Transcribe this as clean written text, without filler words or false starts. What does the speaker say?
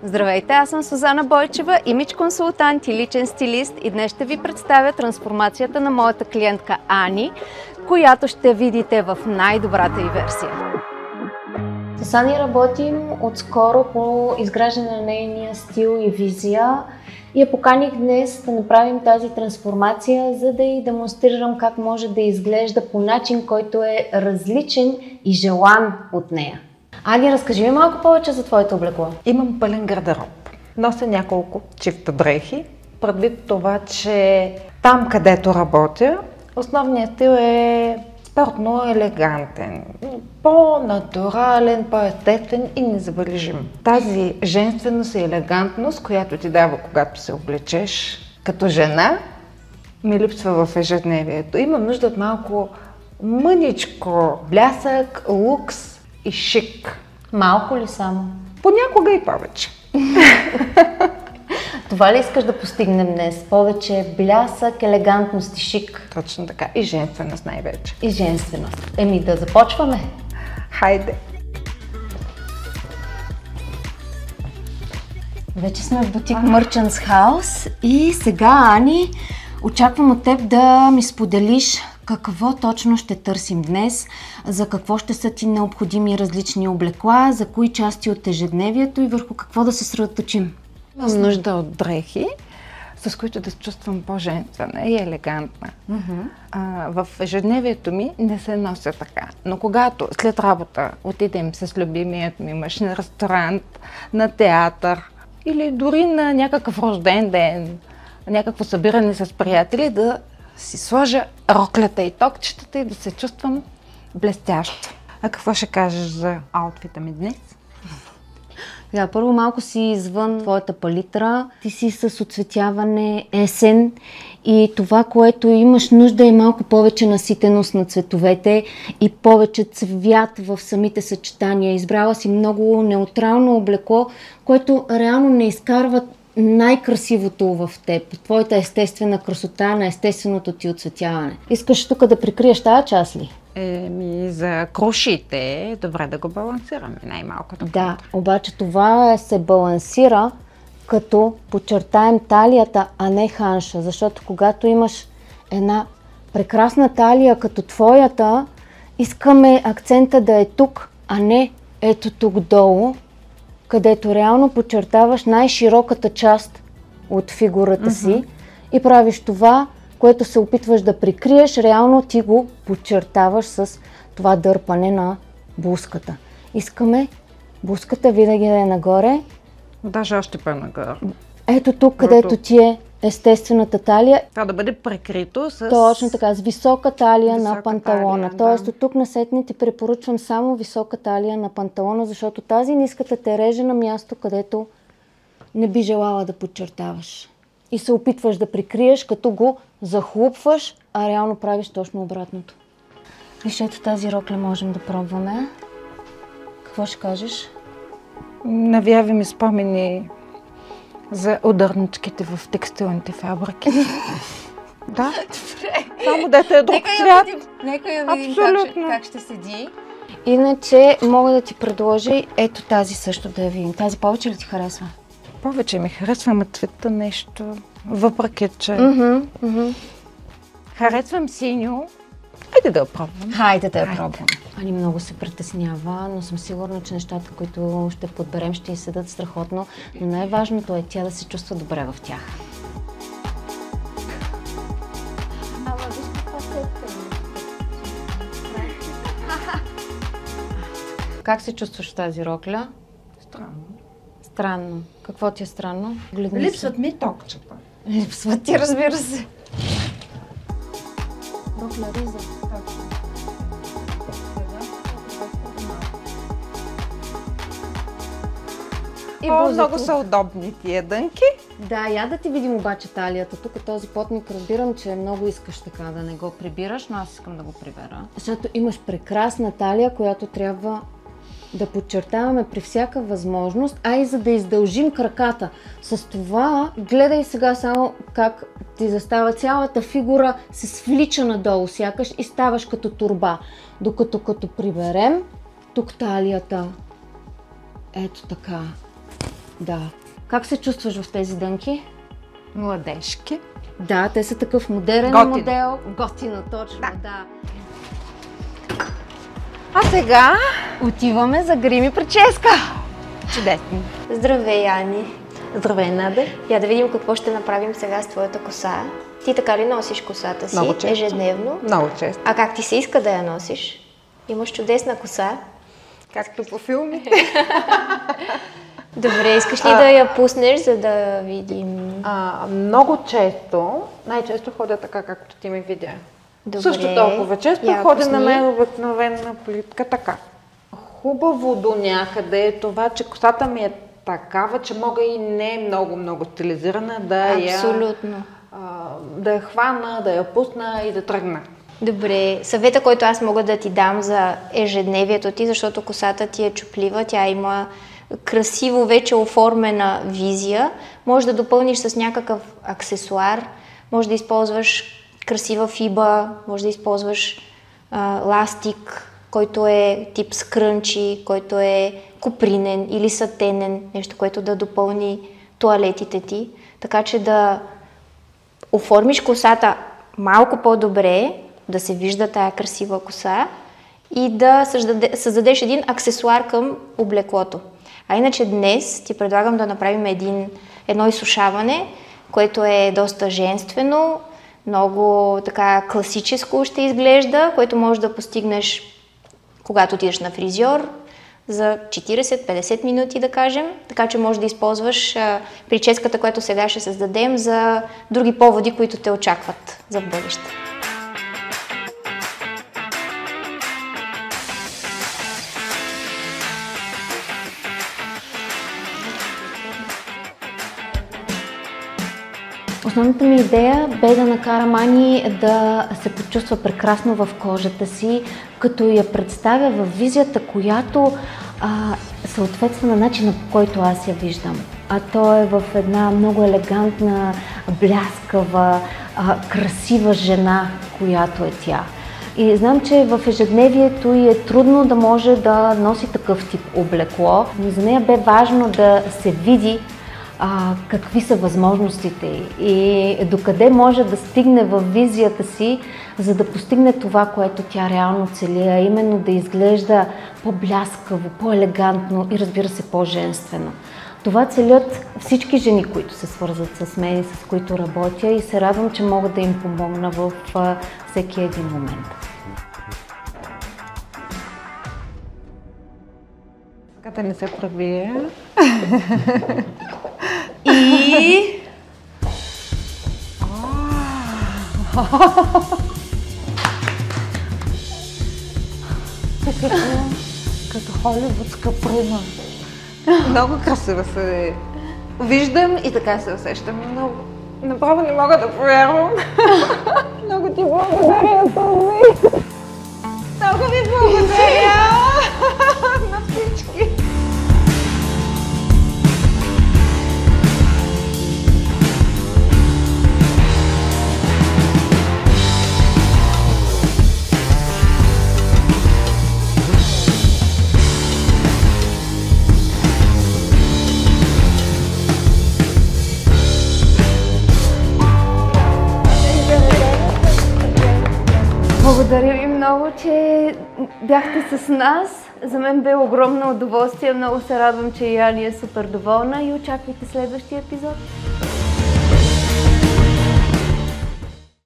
Здравейте, аз съм Сузана Бойчева, имидж консултант и личен стилист и днес ще ви представя трансформацията на моята клиентка Ани, която ще видите в най-добрата й версия. С Ани работим отскоро по изграждане на нейния стил и визия и я поканих днес да направим тази трансформация, за да й демонстрирам как може да изглежда по начин, който е различен и желан от нея. Ани, разкажи ми малко повече за твоето облекло. Имам пълен гардероб. Нося няколко чифта дрехи, предвид това, че там, където работя, основният стил е спортно елегантен, по-натурален, по-естествен и незабележим. Тази женственост и елегантност, която ти дава, когато се облечеш като жена, ми липсва в ежедневието. Имам нужда от малко мъничко блясък, лукс и шик. Малко ли само? Понякога и повече. Това ли искаш да постигнем днес? Повече блясък, елегантност и шик? Точно така. И женственост най-вече. И женственост. Еми да започваме. Хайде! Вече сме в бутик Merchants House и сега, Ани, очаквам от теб да ми споделиш какво точно ще търсим днес, за какво ще са ти необходими различни облекла, за кои части от ежедневието и върху какво да се съсредоточим. Имам нужда от дрехи, с които да се чувствам по-женствена и елегантна. В ежедневието ми не се нося така, но когато след работа отидем с любимият ми мъж на ресторант, на театър или дори на някакъв рожден ден, някакво събиране с приятели, да си сложа роклята и токчетата и да се чувствам блестящо. А какво ще кажеш за аутфита ми днес? Да, първо малко си извън твоята палитра, ти си с оцветяване есен и това, което имаш нужда е малко повече наситеност на цветовете и повече цвят в самите съчетания. Избрала си много неутрално облекло, което реално не изкарва най-красивото в теб, твоята естествена красота на естественото ти оцветяване. Искаш тук да прикриеш тази част ли? За крушите е добре да го балансираме най-малкото. Да, обаче това се балансира като подчертаем талията, а не ханша, защото когато имаш една прекрасна талия като твоята, искаме акцента да е тук, а не ето тук долу, където реално подчертаваш най-широката част от фигурата си и правиш това, което се опитваш да прикриеш, реално ти го подчертаваш с това дърпане на блузката. Искаме блузката винаги да е нагоре. Даже още по-нагоре. Ето тук, където ти е естествената талия. Това да бъде прикрито с... Точно така, с висока талия на панталона. Тоест от тук насетне ти препоръчвам само висока талия на панталона, защото тази ниската те реже на място, където не би желала да подчертаваш. И се опитваш да прикриеш, като го захлупваш, а реално правиш точно обратното. Виж, ето тази рокля можем да пробваме. Какво ще кажеш? Навяви ми спомени за ударничките в текстилните фабрики. Да. Добре. Само дете е друг цвят. Нека я видим как ще седи. Иначе мога да ти предложа ето тази също да я видим. Тази повече ли ти харесва? Повече ми харесва, ама цвета нещо, въпреки че... Харесвам синьо. Хайде да я пробвам. Хайде да я пробвам. Ани много се притеснява, но съм сигурна, че нещата, които ще подберем, ще й седат страхотно. Но най-важното е тя да се чувства добре в тях. Ама виж каква сетка ми. Как се чувстваш в тази рокля? Странно. Странно. Какво ти е странно? Липсват ми токчета. Липсват ти, разбира се. Рокля риза. Много са удобни тия дънки. Да, я да ти видим обаче талията. Тук този потник разбирам, че много искаш така да не го прибираш, но аз искам да го прибера. Защото имаш прекрасна талия, която трябва да подчертаваме при всяка възможност, а и за да издължим краката. С това гледай сега само как ти застава цялата фигура, се свлича надолу сякаш и ставаш като турба. Докато като приберем тук талията, ето така, Да. Как се чувстваш в тези дънки? Младежки. Да, те са такъв модерен Готино. модел. Готино, точно, да. А сега? Отиваме за грим и прическа. Чудесно. Здравей, Ани. Здравей, Наде. Я да видим какво ще направим сега с твоята коса. Ти така ли носиш косата си Много често. ежедневно? Много често. А как ти се иска да я носиш? Имаш чудесна коса. Както по филмите. Добре, искаш ли да я пуснеш, за да видим? Много често, най-често ходя така, както ти ме видя. Добре. Също толкова често Я ходя на пусни. мен обикновена плитка така. Хубаво до някъде е това, че косата ми е такава, че мога и не много стилизирана Абсолютно. да я хвана, да я пусна и да тръгна. Добре, съвета, който аз мога да ти дам за ежедневието ти, защото косата ти е чуплива, тя има красиво вече оформена визия, може да допълниш с някакъв аксесуар, може да използваш красива фиба, може да използваш ластик, който е тип скрънчи, който е копринен или сатенен, нещо, което да допълни тоалетите ти, така че да оформиш косата малко по-добре, да се вижда тая красива коса и да създадеш един аксесуар към облеклото. А иначе днес ти предлагам да направим едно изсушаване, което е доста женствено, много така класическо ще изглежда, което можеш да постигнеш, когато отидеш на фризьор, за 40-50 минути да кажем, така че можеш да използваш прическата, която сега ще създадем за други поводи, които те очакват за в бъдеще. Основната ми идея бе да накарам Ани да се почувства прекрасно в кожата си, като я представя в визията, която съответства на начина, по който аз я виждам. А то е в една много елегантна, бляскава, красива жена, която е тя. И знам, че в ежедневието ѝ е трудно да може да носи такъв тип облекло, но за нея бе важно да се види какви са възможностите и докъде може да стигне в визията си, за да постигне това, което тя реално цели, а именно да изглежда по-бляскаво, по-елегантно и разбира се по-женствено. Това целят всички жени, които се свързват с мен и с които работя и се радвам, че мога да им помогна в всеки един момент. Така да не се пробие. И... Като холивудска прима. Много красива се виждам и така се усещам. Много. Направо не мога да повярвам. Много ти благодаря, Томи. Много ви благодаря на всички. Благодаря ви много, че бяхте с нас. За мен бе огромно удоволствие. Много се радвам, че и Ани е супер доволна и очаквайте следващия епизод.